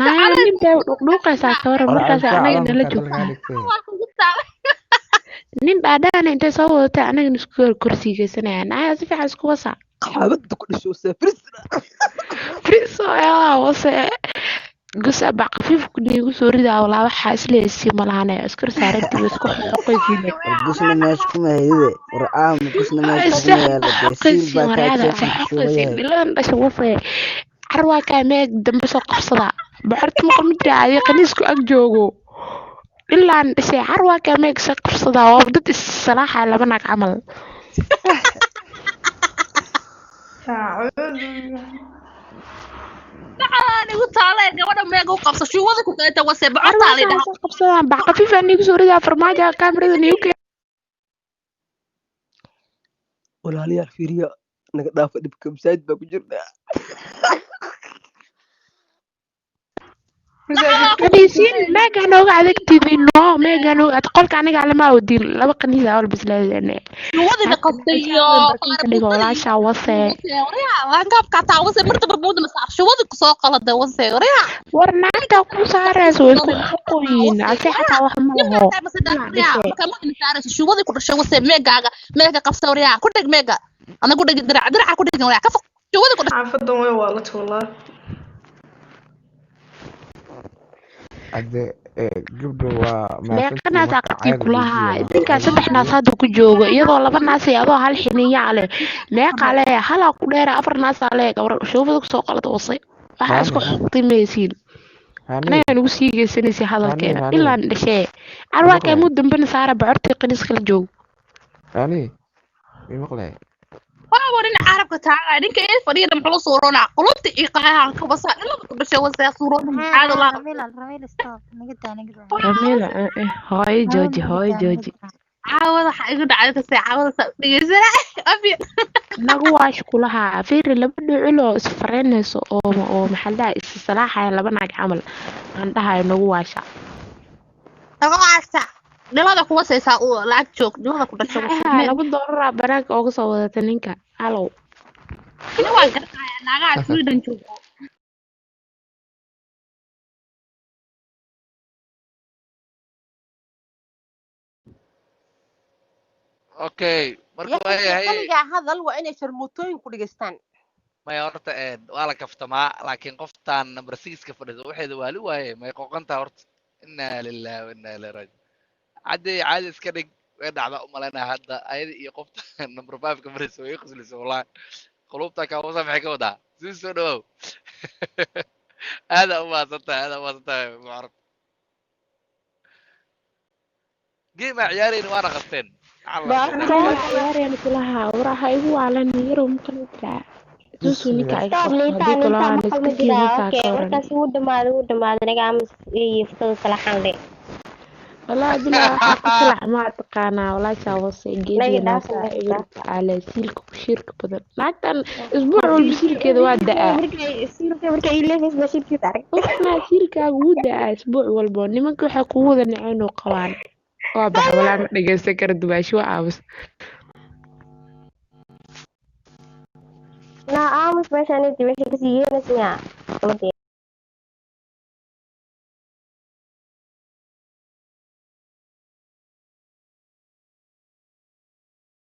Naya nin bay dhuuqaysaa ka waran markaas anaga nala joogtaa. Nin dhaadhaan intay soo wadatay anagana isku korsiigaysanayaan. Naya si fiican isku wasa. xaabada ku dhasho safrisna Friso ayaa wase gusa bac khafiif ku dhiigu soo ridaa walaa waxaa isleeyay malaane iskor saarantay way isku xoqaysiin. wargusna meesha kuma hayde war aam gusna meesha kuma yaala deesiil baa ka xoqaysiin bilan dhashay wase carwaa ka meeg dambe soo qabsada boqorta ma qamida ay qaniisku ag joogo ilaan dhashay carwaa ka meeg soo qabsada oo dad is salaaxa laba naag camal. anigu taale gabadha meega u qabso shuwada ku qaata wase bocorta la dhaha qabsadaan bac khafiif aan igu soo ridaa farmaajo kaamirada niyu walaalayaal fiiriya naga dhaafa dhibka masaajid baa ku jirnaa qaniisiin meega nooga adagtidiin no meega nooga qolka aniga lama awdiin laba qaniis ah walba isleeyahay shuwada la qabtayo dhigo walaasha wase qaabka taa wase marta barbuud ma saar shuwada ku soo qalada wase war naanta ku saarayso way ku qoyin ase xataa wax ma laho shuwada ku dhashay wase meegaaga meega qabsa wariyaa ku dhig meega ana ku dhig dirac ku dhig wariyaa ka foq shuwada ku dhashay xaafadan way waalata wallah hadde gabdho waa meeqanaas aqti kulaha idinka saddex naas hadda ku joogo iyadoo laba naas ay adoo hal xiniya leh meeqa leh hala ku dheer afar naas leh gabar shuufada ku soo qalad wasay waxa isku xigtimaysiin anaga nagu sii geysanaysa hadalkeena ilaa dhashay arwaa ka mud dambana saara bocortii qaniis kala joog ani maqlay waa warin carabka taaga ninka ee fadhiyada muxuu suurona qulubta iyo qaxaha ka basa ilaa ku dhashay wasa suurona maxaa la Ramil stop Ramila hooy jooji caawada waxa igu dhacay ka saacada dhigeysana abi nagu waash kulaha fiir laba dhuulo isfareynayso oo maxalada is salaaxay laba naag camal aan dhahay nagu waasha dhalada kuwa saysaa oo lacag joog dhalada ku dhashay $2 baraag oo soo wadata ninka halow waa gartaa naga Sweden joogo okay marka kaliga hadal waa inay sharmutooyin ku dhigeystaan may horta waa la kaftamaa laakiin qoftaan number 6 ka fadhido waxeeda waali waaye may qoqanta horta inna lillahi wa inna ilaihi raaji'uun caadi iska dhig way dhacda u malaynaa hadda ayada iyo qofta number 5 ka fadhiso way qoslayso wallahi qulubta ka wasa maxay ka wadaa si soo dhawow هذا هو صدق معرف جي مع عيالي وانا غسين عيالي كلها وراها ايغو على نيرو ممكن ترى سوسونيكا markaas uu dhamaado naga amas iftada kala xanle والله بلا حق ما تقانا ولا شاوسي جيدي ناس على سيلك وشيرك بدل لكن اسبوع والبسيل كذا وادعه marka ilees bashirki taray ما سيلكا ودا اسبوع والبو nimanka waxa ku wada naceen oo qabaan waa bax wala ma dhageysan kar dubaasho caawis na amas meeshan intii wixii ka siiyeen isna